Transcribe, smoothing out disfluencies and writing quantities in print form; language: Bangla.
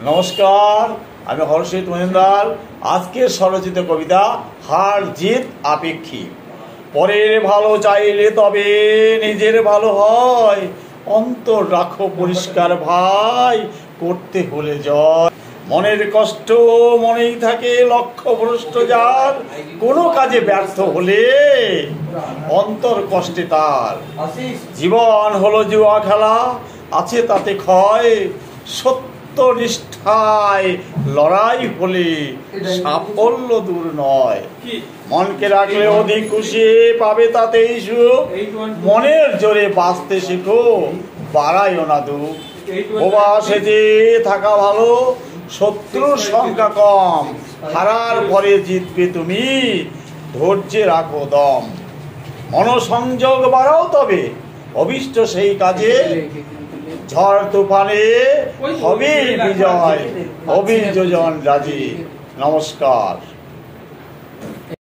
নমস্কার, আমি হর্ষিত মহিন্দার। আজকের স্বরচিত কবিতা হার জিত আপেক্ষিক। পরের ভালো চাইলে তবে নিজের ভালো হয়, অন্তর রাখো পরিষ্কার ভাই, করতে হলে জয়। মনের কষ্ট মনেই থাকে, লক্ষ্য ভ্রষ্ট যার, কোনো কাজে ব্যর্থ হলে অন্তর কষ্টে তার। জীবন হলো জুয়া খেলা, আছে তাতে ক্ষয়, সত্যনিষ্ঠায় লড়াই হলে সাফল্য দূর নয়। মনকে রাখলে অধিক খুশি পাবে তাতেই সুখ, মনের জোরে বাঁচতে শেখো, বাড়াইও না দুঃখ। বোবা সেজে থাকা ভালো, শত্রুর সংখ্যা কম, হারার পরে জিতবে তুমি, ধৈর্যে রাখো দম। মনোসংযোগ বাড়াও তবে অভিষ্ট সেই কাজে, ঝড় তুফানে হবে বিজয়, অভিযোজন রাজি। নমস্কার।